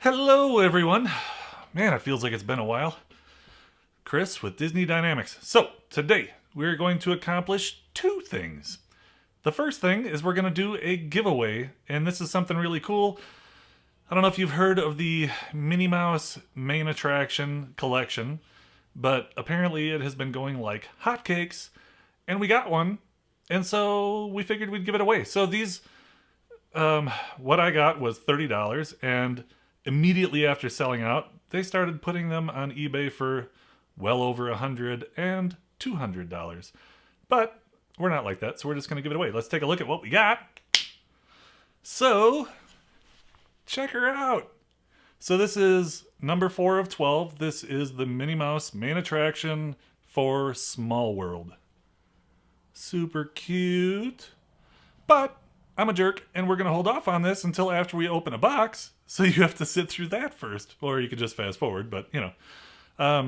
Hello, everyone. Man, it feels like it's been a while. Chris with Disney Dynamicks. So, today we're going to accomplish two things. The first thing is we're going to do a giveaway, and this is something really cool. I don't know if you've heard of the Minnie Mouse Main Attraction collection, but apparently it has been going like hotcakes, and we got one, and so we figured we'd give it away. So these, what I got was $30, and immediately after selling out, they started putting them on eBay for well over $100 and $200. But we're not like that, so we're just going to give it away. Let's take a look at what we got. So, check her out. So this is number 4 of 12. This is the Minnie Mouse Main Attraction for Small World. Super cute. But I'm a jerk, and we're going to hold off on this until after we open a box. So you have to sit through that first. Or you could just fast forward, but you know.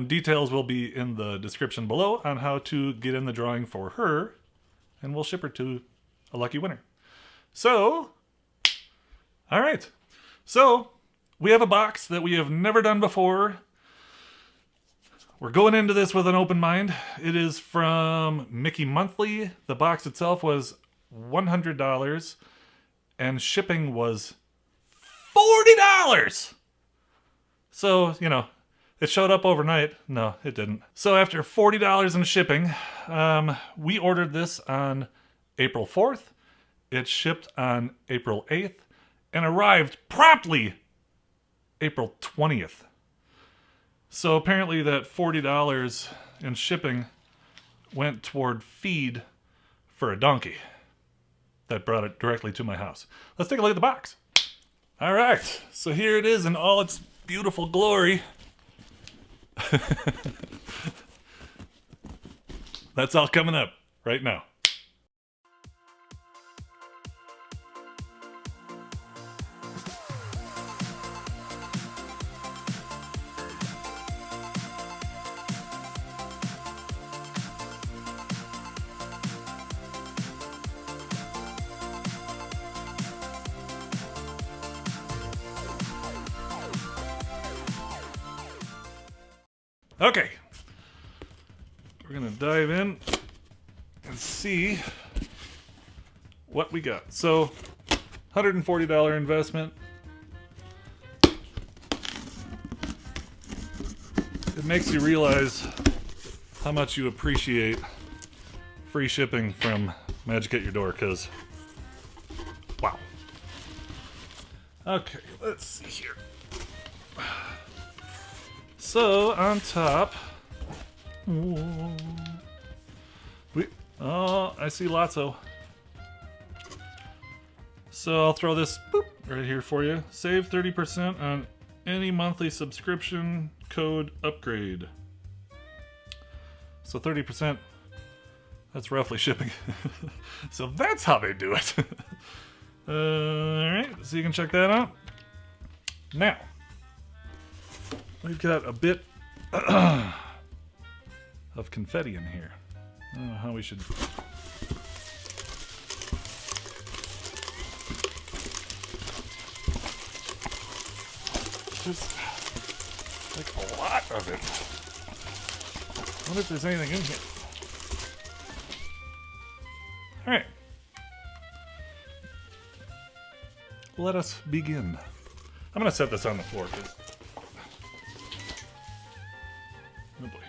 Details will be in the description below on how to get in the drawing for her. And we'll ship her to a lucky winner. So, all right. So, we have a box that we have never done before. We're going into this with an open mind. It is from Mickey Monthly. The box itself was $100 and shipping was $40. So, you know, it showed up overnight. No, it didn't. So after $40 in shipping, we ordered this on April 4th. It shipped on April 8th and arrived promptly April 20th. So apparently that $40 in shipping went toward feed for a donkey that brought it directly to my house. Let's take a look at the box. All right, so here it is in all its beautiful glory. That's all coming up right now. Okay, we're gonna dive in and see what we got. So, $140 investment. It makes you realize how much you appreciate free shipping from Magic at Your Door, because, wow. Okay, let's see here. So, on top, I see Lotso. So I'll throw this right here for you. Save 30% on any monthly subscription code upgrade. So 30%, that's roughly shipping. So that's how they do it. Alright, so you can check that out. Now, we've got a bit of confetti in here. I don't know how we should... There's like a lot of it. I wonder if there's anything in here. Alright. Let us begin. I'm going to set this on the floor because... Oh boy.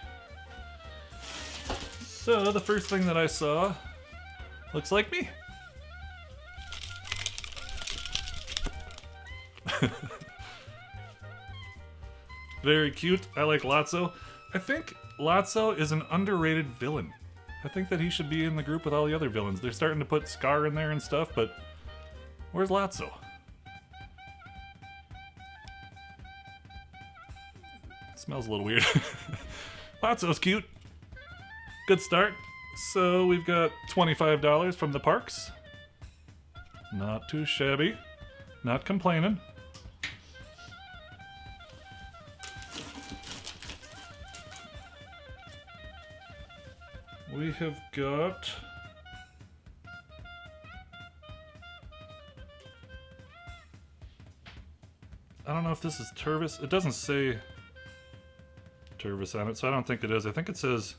So, the first thing that I saw looks like me. Very cute. I like Lotso. I think Lotso is an underrated villain. I think that he should be in the group with all the other villains. They're starting to put Scar in there and stuff, but where's Lotso? It smells a little weird. Lotso's cute. Good start. So we've got $25 from the parks. Not too shabby. Not complaining. We have got I don't know if this is Tervis. It doesn't say Tervis on it, so I don't think it is. I think it says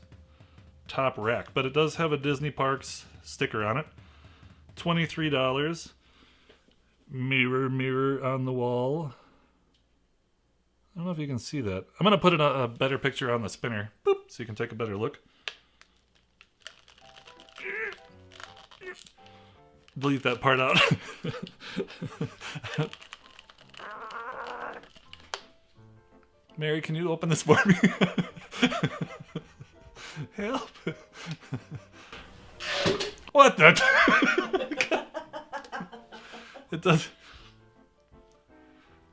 Top Rack, but it does have a Disney Parks sticker on it. $23. Mirror, mirror on the wall. I don't know if you can see that. I'm going to put a better picture on the spinner. Boop, so you can take a better look. Delete that part out. Mary, can you open this for me? Help. What the? It does.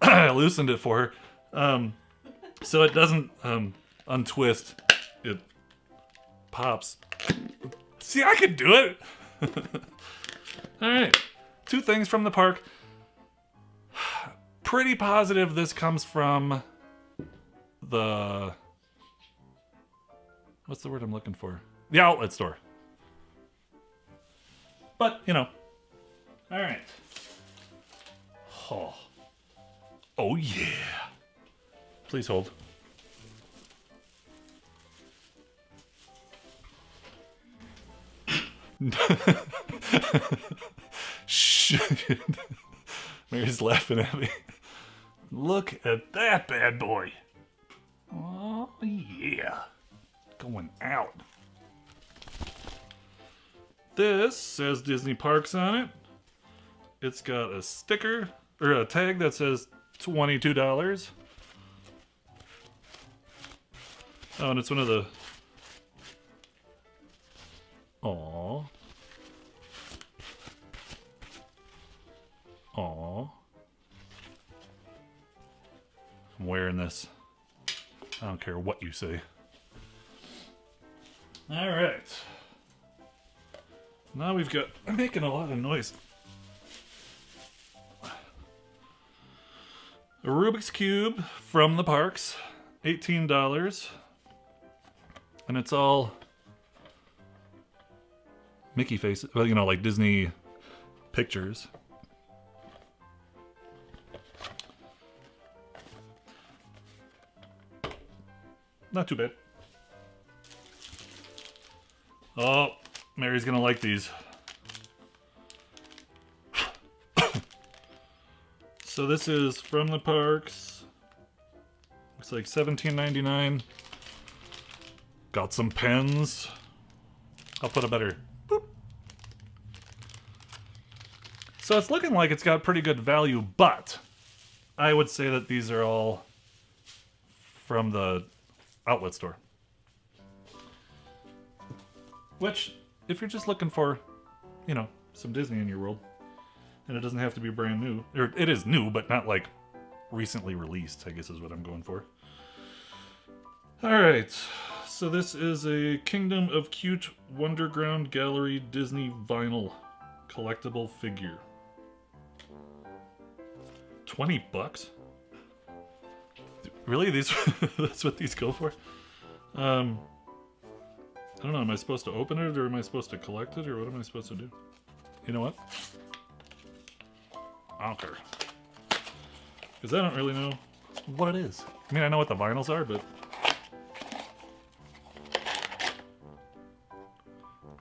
I loosened it for her. So it doesn't untwist. It pops. See, I can do it. Alright. 2 things from the park. Pretty positive this comes from the... What's the word I'm looking for? The outlet store. But, you know. Alright. Oh. Oh yeah. Please hold. Shh. Mary's laughing at me. Look at that bad boy. Oh yeah. Going out. This says Disney Parks on it. It's got a sticker, or a tag that says $22. Oh, and it's one of the... Aww. Aww. I'm wearing this. I don't care what you say. Alright. Now we've got... I'm making a lot of noise. A Rubik's Cube from the parks. $18. And it's all Mickey faces. Well, you know, like Disney pictures. Not too bad. Oh, Mary's gonna like these. So this is from the parks. Looks like $17.99. Got some pens. I'll put a better... Boop. So it's looking like it's got pretty good value, but I would say that these are all from the outlet store. Which, if you're just looking for, you know, some Disney in your world, and it doesn't have to be brand new, or it is new, but not like recently released, I guess is what I'm going for. Alright, so this is a Kingdom of Cute Wonderground Gallery Disney vinyl collectible figure. 20 bucks? Really? These that's what these go for? I don't know, am I supposed to open it, or am I supposed to collect it, or what am I supposed to do? You know what? I don't care. Because I don't really know what it is. I mean, I know what the vinyls are, but...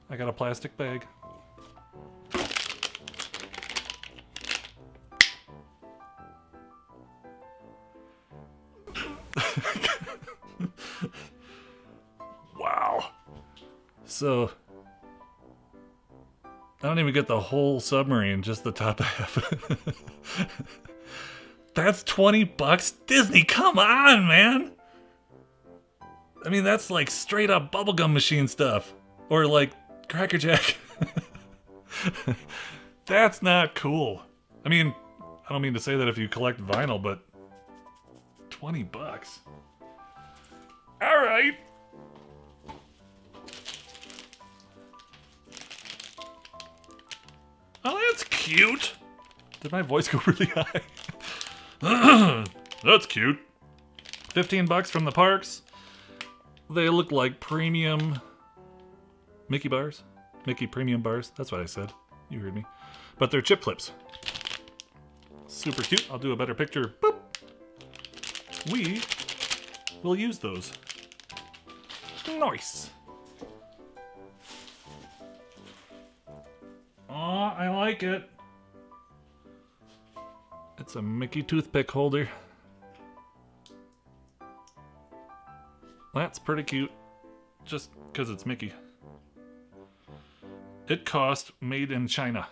I got a plastic bag. Wow. So... I don't even get the whole submarine, just the top half. That's 20 bucks? Disney, come on, man! I mean, that's like straight up bubblegum machine stuff. Or like Cracker Jack. That's not cool. I mean, I don't mean to say that if you collect vinyl, but 20 bucks. Alright. Oh, that's cute. Did my voice go really high? That's cute. 15 bucks from the parks. They look like premium Mickey bars. Mickey premium bars. That's what I said. You heard me. But they're chip clips. Super cute. I'll do a better picture. Boop. we will use those. Nice. Aw, I like it. It's a Mickey toothpick holder. That's pretty cute. Just because it's Mickey. It cost made in China.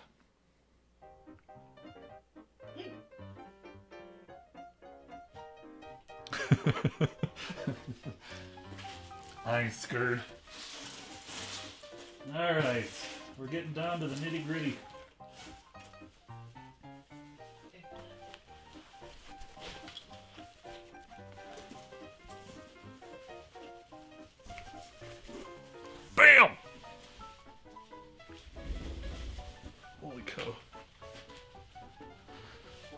I'm scared. Alright, we're getting down to the nitty gritty. Bam! Holy cow.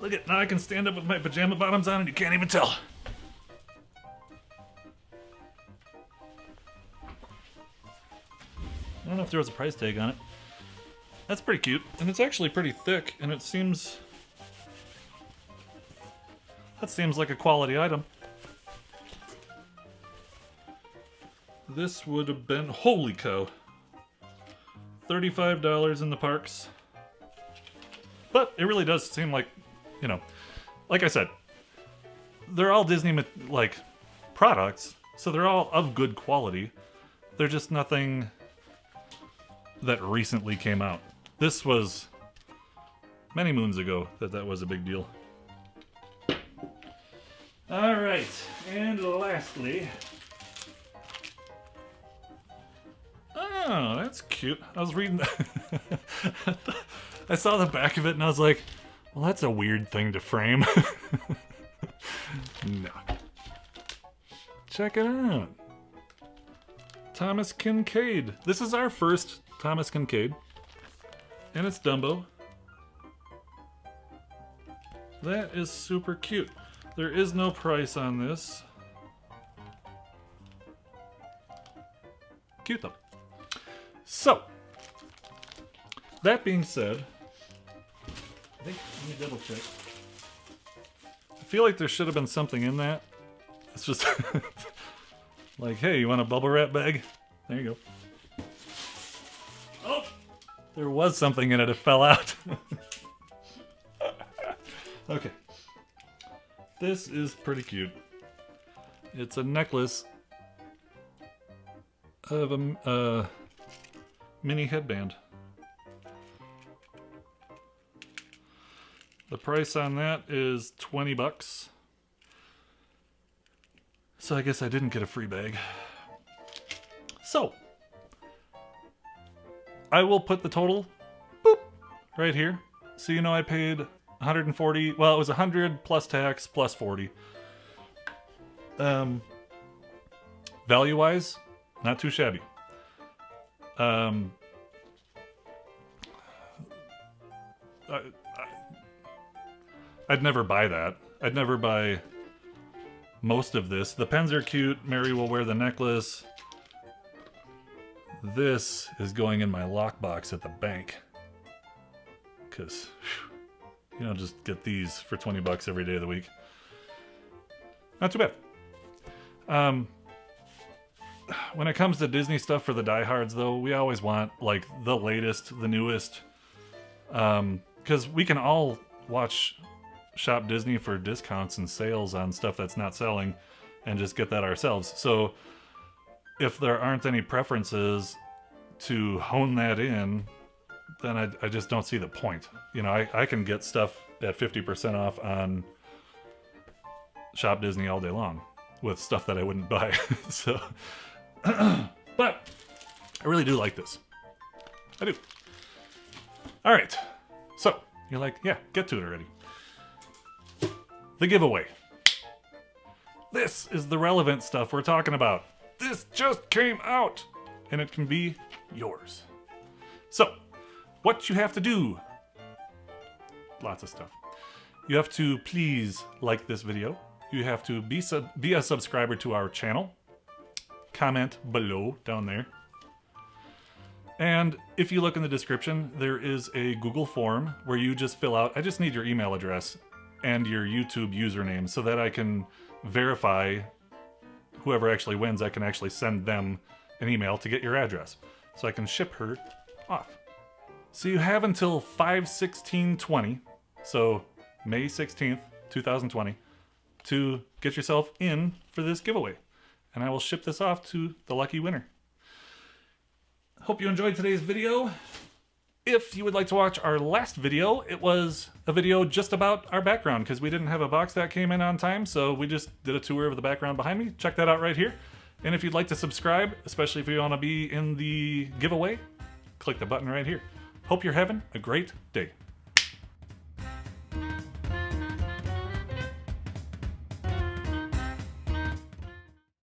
Look at, now I can stand up with my pajama bottoms on and you can't even tell. I don't know if there was a price tag on it. That's pretty cute, and it's actually pretty thick, and it seems... That seems like a quality item. This would have been... Holy cow! $35 in the parks. But it really does seem like, you know, like I said, they're all Disney, like, products, so they're all of good quality. They're just nothing that recently came out. This was many moons ago that was a big deal. Alright, and lastly... Oh, that's cute. I was reading... I saw the back of it and I was like, well, that's a weird thing to frame. No. Check it out. Thomas Kincaid. This is our first Thomas Kincaid. And it's Dumbo. That is super cute. There is no price on this. Cute though. So, that being said, I think, let me double check. I feel like there should have been something in that. It's just like, hey, you want a bubble wrap bag? There you go. Oh, there was something in it. It fell out. Okay. This is pretty cute. It's a necklace of a mini headband. The price on that is $20. So I guess I didn't get a free bag. So, I will put the total, boop, right here. So you know I paid 140, well it was 100 plus tax plus 40. Value-wise, not too shabby. I'd never buy that. I'd never buy most of this. The pens are cute. Mary will wear the necklace. This is going in my lockbox at the bank. Because you don't just get these for 20 bucks every day of the week. Not too bad. When it comes to Disney stuff for the diehards, though, we always want, like, the latest, the newest. Because we can all watch Shop Disney for discounts and sales on stuff that's not selling and just get that ourselves. So if there aren't any preferences to hone that in, then I just don't see the point. You know, I can get stuff at 50% off on Shop Disney all day long with stuff that I wouldn't buy. So, but I really do like this. I do. All right. So you're like, yeah, get to it already. The giveaway. This is the relevant stuff we're talking about. This just came out and it can be yours. So, what you have to do, lots of stuff. You have to please like this video. You have to be a subscriber to our channel. Comment below down there. And if you look in the description, there is a Google form where you just fill out, I just need your email address and your YouTube username so that I can verify whoever actually wins, I can actually send them an email to get your address so I can ship her off. So you have until 5/16/20, so May 16th, 2020, to get yourself in for this giveaway. And I will ship this off to the lucky winner. Hope you enjoyed today's video. If you would like to watch our last video, it was a video just about our background because we didn't have a box that came in on time, so we just did a tour of the background behind me. Check that out right here. And if you'd like to subscribe, especially if you want to be in the giveaway, click the button right here. Hope you're having a great day.